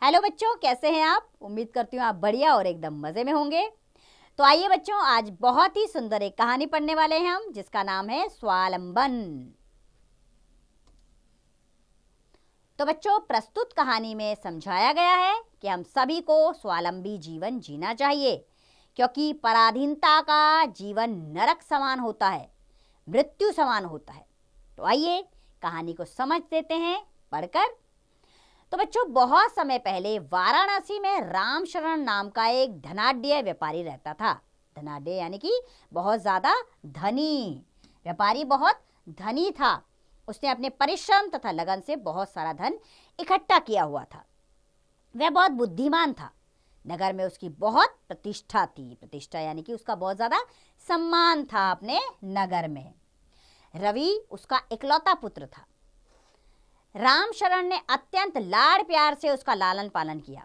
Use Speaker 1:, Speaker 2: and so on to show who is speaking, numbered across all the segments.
Speaker 1: Hello बच्चों, कैसे हैं आप? उम्मीद करती हूँ आप बढ़िया और एकदम मजे में होंगे। तो आइए बच्चों, आज बहुत ही सुंदर एक कहानी पढ़ने वाले हैं हम, जिसका नाम है स्वावलंबन। तो बच्चों, प्रस्तुत कहानी में समझाया गया है कि हम सभी को स्वावलंबी जीवन जीना चाहिए, क्योंकि पराधीनता का जीवन नरक समान होता है, मृत्यु समान होता है। तो आइए कहानी को समझ देते हैं पढ़कर। तो बच्चों, बहुत समय पहले वाराणसी में रामशरण नाम का एक धनाढ्य व्यापारी रहता था। धनाढ्य यानी कि बहुत ज्यादा धनी। व्यापारी बहुत धनी था। उसने अपने परिश्रम तथा लगन से बहुत सारा धन इकट्ठा किया हुआ था। वह बहुत बुद्धिमान था। नगर में उसकी बहुत प्रतिष्ठा थी। प्रतिष्ठा यानी कि उसका बहुत ज्यादा सम्मान था अपने नगर में। रवि उसका इकलौता पुत्र था। रामशरण ने अत्यंत लाड़ प्यार से उसका लालन पालन किया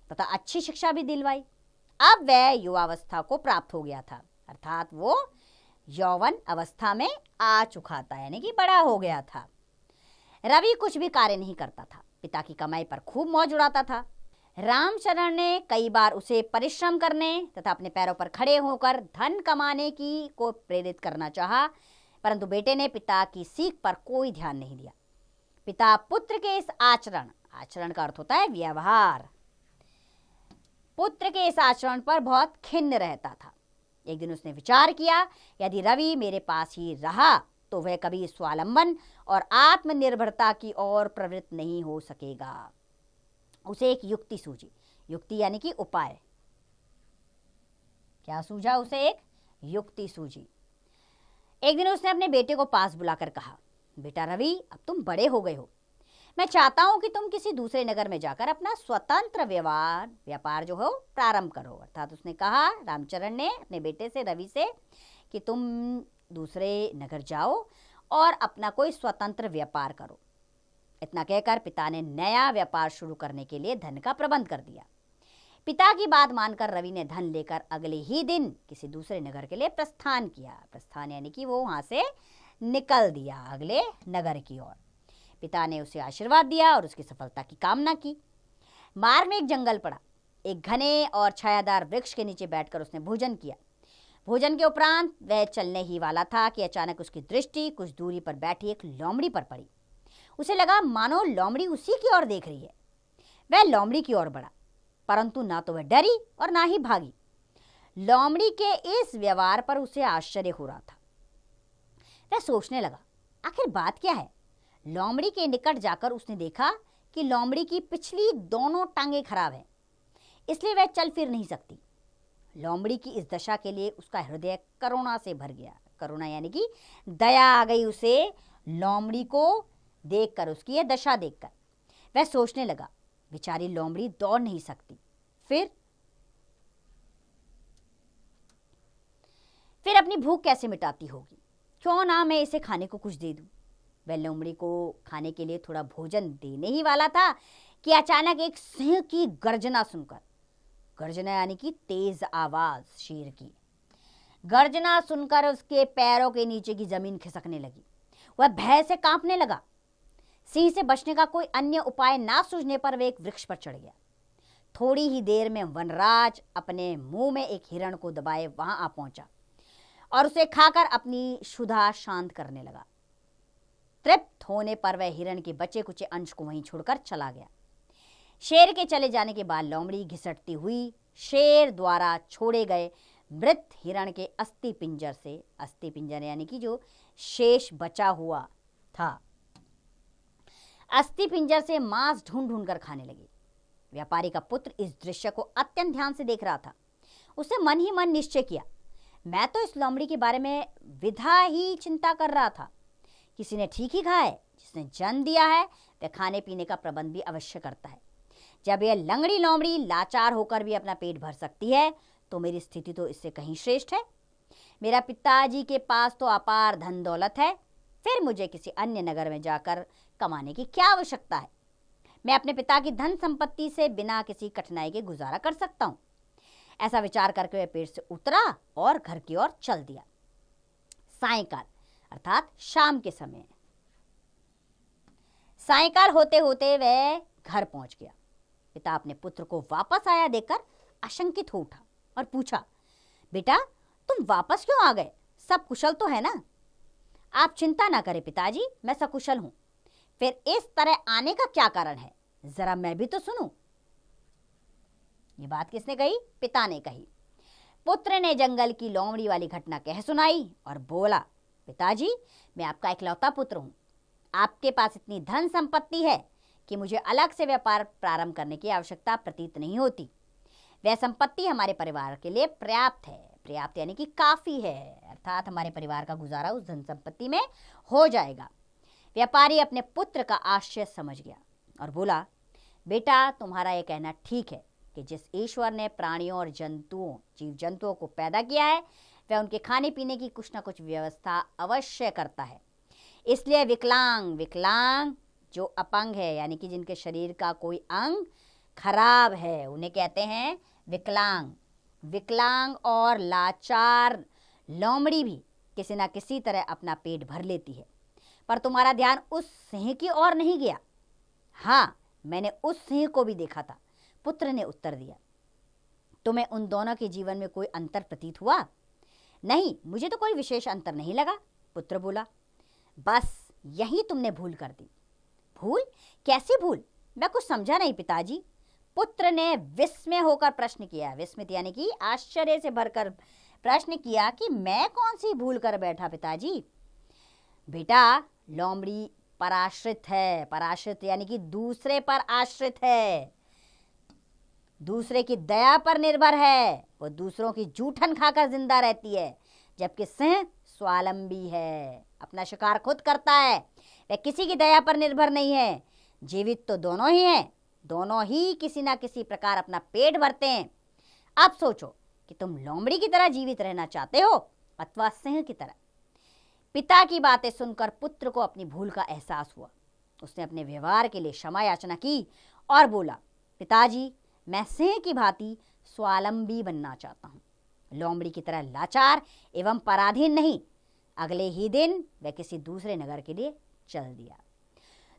Speaker 1: तथा अच्छी शिक्षा भी दिलवाई। अब वह युवावस्था को प्राप्त हो गया था, अर्थात वो यौवन अवस्था में आ चुका था, यानी कि बड़ा हो गया था। रवि कुछ भी कार्य नहीं करता था। पिता की कमाई पर खूब मौज उड़ाता था। रामशरण ने कई बार उसे परिश्रम करने तथा अपने पैरों पर खड़े होकर धन कमाने की को प्रेरित करना चाहा, परंतु बेटे ने पिता की सीख पर कोई ध्यान नहीं दिया। पिता पुत्र के इस आचरण का अर्थ होता है व्यवहार, पुत्र के इस आचरण पर बहुत खिन्न रहता था। एक दिन उसने विचार किया, यदि रवि मेरे पास ही रहा तो वह कभी स्वावलंबन और आत्मनिर्भरता की ओर प्रवृत्त नहीं हो सकेगा। उसे एक युक्ति सूझी। युक्ति यानी कि उपाय। क्या सूझा उसे? एक युक्ति सूझी। एक दिन उसने अपने बेटे को पास बुलाकर कहा, बेटा रवि, अब तुम बड़े हो गए हो। मैं चाहता हूं कि तुम किसी दूसरे नगर में जाकर अपना स्वतंत्र व्यापार जो हो प्रारंभ करो। अर्थात उसने कहा, रामचरण ने अपने बेटे से, रवि से, कि तुम दूसरे नगर जाओ और अपना कोई स्वतंत्र व्यापार करो। इतना कहकर पिता ने नया व्यापार शुरू करने के लिए धन का प्रबंध कर दिया। पिता की बात मानकर रवि ने धन लेकर अगले ही दिन किसी दूसरे नगर के लिए प्रस्थान किया। प्रस्थान यानी कि वो वहां से निकल दिया अगले नगर की ओर। पिता ने उसे आशीर्वाद दिया और उसकी सफलता की कामना की। मार्ग में एक जंगल पड़ा। एक घने और छायादार वृक्ष के नीचे बैठकर उसने भोजन किया। भोजन के उपरांत वह चलने ही वाला था कि अचानक उसकी दृष्टि कुछ दूरी पर बैठी एक लोमड़ी पर पड़ी। उसे लगा मानो लोमड़ी उसी की ओर देख रही है। वह लोमड़ी की ओर बढ़ा, परंतु ना तो वह डरी और ना ही भागी। लोमड़ी के इस व्यवहार पर उसे आश्चर्य हो रहा था। वह सोचने लगा, आखिर बात क्या है? लोमड़ी के निकट जाकर उसने देखा कि लोमड़ी की पिछली दोनों टांगें खराब हैं, इसलिए वह चल फिर नहीं सकती। लोमड़ी की इस दशा के लिए उसका हृदय करुणा से भर गया। करुणा यानी कि दया आ गई उसे लोमड़ी को देखकर, उसकी यह दशा देखकर। वह सोचने लगा, बेचारी लोमड़ी दौड़ नहीं सकती, फिर अपनी भूख कैसे मिटाती होगी? क्यों ना मैं इसे खाने को कुछ दे दूं। वह लोमड़ी को खाने के लिए थोड़ा भोजन देने ही वाला था कि अचानक एक सिंह की गर्जना सुनकर, गर्जना यानी कि तेज आवाज, शेर की गर्जना सुनकर उसके पैरों के नीचे की जमीन खिसकने लगी। वह भय से कांपने लगा। सिंह से बचने का कोई अन्य उपाय ना सूझने पर वह एक वृक्ष पर चढ़ गया। थोड़ी ही देर में वनराज अपने मुंह में एक हिरण को दबाए वहां आ पहुंचा और उसे खाकर अपनी क्षुधा शांत करने लगा। तृप्त होने पर वह हिरण के बचे कुचे अंश को वहीं छोड़कर चला गया। शेर के चले जाने के बाद लोमड़ी घिसटती हुई शेर द्वारा छोड़े गए मृत हिरण के अस्थि पिंजर से, अस्थि पिंजर यानी कि जो शेष बचा हुआ था, अस्थि पिंजर से मांस ढूंढ ढूंढ कर खाने लगी। व्यापारी का पुत्र इस दृश्य को अत्यंत ध्यान से देख रहा था। उसने मन ही मन निश्चय किया, मैं तो इस लोमड़ी के बारे में विधा ही चिंता कर रहा था। किसी ने ठीक ही कहा है, जिसने जन्म दिया है वह खाने पीने का प्रबंध भी अवश्य करता है। जब यह लंगड़ी लोमड़ी लाचार होकर भी अपना पेट भर सकती है तो मेरी स्थिति तो इससे कहीं श्रेष्ठ है। मेरा पिताजी के पास तो अपार धन दौलत है, फिर मुझे किसी अन्य नगर में जाकर कमाने की क्या आवश्यकता है? मैं अपने पिता की धन संपत्ति से बिना किसी कठिनाई के गुजारा कर सकता हूँ। ऐसा विचार करके वह पेड़ से उतरा और घर की ओर चल दिया। सायंकाल अर्थात शाम के समय, सायंकाल होते होते वह घर पहुंच गया। पिता अपने पुत्र को वापस आया देखकर आशंकित हो उठा और पूछा, बेटा तुम वापस क्यों आ गए? सब कुशल तो है ना? आप चिंता ना करें पिताजी, मैं सकुशल हूं। फिर इस तरह आने का क्या कारण है, जरा मैं भी तो सुनूं। ये बात किसने कही? पिता ने कही। पुत्र ने जंगल की लोमड़ी वाली घटना कह सुनाई और बोला, पिताजी मैं आपका इकलौता पुत्र हूं। आपके पास इतनी धन संपत्ति है कि मुझे अलग से व्यापार प्रारंभ करने की आवश्यकता प्रतीत नहीं होती। वह संपत्ति हमारे परिवार के लिए पर्याप्त है। पर्याप्त यानी कि काफी है, अर्थात हमारे परिवार का गुजारा उस धन संपत्ति में हो जाएगा। व्यापारी अपने पुत्र का आश्चर्य समझ गया और बोला, बेटा तुम्हारा यह कहना ठीक है कि जिस ईश्वर ने प्राणियों और जीव जंतुओं को पैदा किया है वह उनके खाने पीने की कुछ ना कुछ व्यवस्था अवश्य करता है। इसलिए विकलांग जो अपंग है यानी कि जिनके शरीर का कोई अंग खराब है उन्हें कहते हैं विकलांग। विकलांग और लाचार लोमड़ी भी किसी न किसी तरह अपना पेट भर लेती है। पर तुम्हारा ध्यान उस सिंह की ओर नहीं गया। हाँ, मैंने उस सिंह को भी देखा था, पुत्र ने उत्तर दिया। तुम्हें उन दोनों के जीवन में कोई अंतर प्रतीत हुआ? नहीं, मुझे तो कोई विशेष अंतर नहीं लगा, पुत्र बोला। बस यही तुमने भूल कर दी। भूल? कैसी भूल? मैं कुछ समझा नहीं पिताजी। पुत्र ने विस्मय होकर प्रश्न किया। विस्मित यानी कि आश्चर्य से भरकर प्रश्न किया कि मैं कौन सी भूल कर बैठा पिताजी? बेटा लोमड़ी पराश्रित है। पराश्रित यानी कि दूसरे पर आश्रित है, दूसरे की दया पर निर्भर है। वो दूसरों की जूठन खाकर जिंदा रहती है, जबकि सिंह स्वावलंबी है, अपना शिकार खुद करता है। वह किसी की दया पर निर्भर नहीं है। जीवित तो दोनों ही हैं, दोनों ही किसी ना किसी प्रकार अपना पेट भरते हैं। अब सोचो कि तुम लोमड़ी की तरह जीवित रहना चाहते हो अथवा सिंह की तरह। पिता की बातें सुनकर पुत्र को अपनी भूल का एहसास हुआ। उसने अपने व्यवहार के लिए क्षमा याचना की और बोला, पिताजी मैं सिंह की भांति स्वावलंबी बनना चाहता हूँ, लोमड़ी की तरह लाचार एवं पराधीन नहीं। अगले ही दिन वह किसी दूसरे नगर के लिए चल दिया।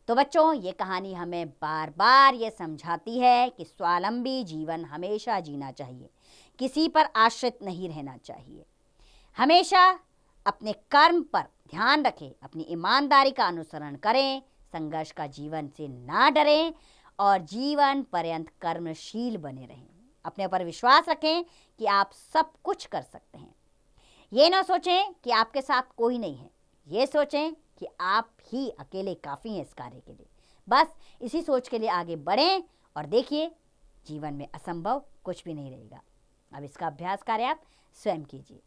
Speaker 1: तो बच्चों, ये कहानी हमें बार बार ये समझाती है कि स्वावलंबी जीवन हमेशा जीना चाहिए, किसी पर आश्रित नहीं रहना चाहिए। हमेशा अपने कर्म पर ध्यान रखें, अपनी ईमानदारी का अनुसरण करें, संघर्ष का जीवन से ना डरें और जीवन पर्यंत कर्मशील बने रहें। अपने ऊपर विश्वास रखें कि आप सब कुछ कर सकते हैं। ये ना सोचें कि आपके साथ कोई नहीं है, ये सोचें कि आप ही अकेले काफ़ी हैं इस कार्य के लिए। बस इसी सोच के लिए आगे बढ़ें और देखिए जीवन में असंभव कुछ भी नहीं रहेगा। अब इसका अभ्यास कार्य आप स्वयं कीजिए।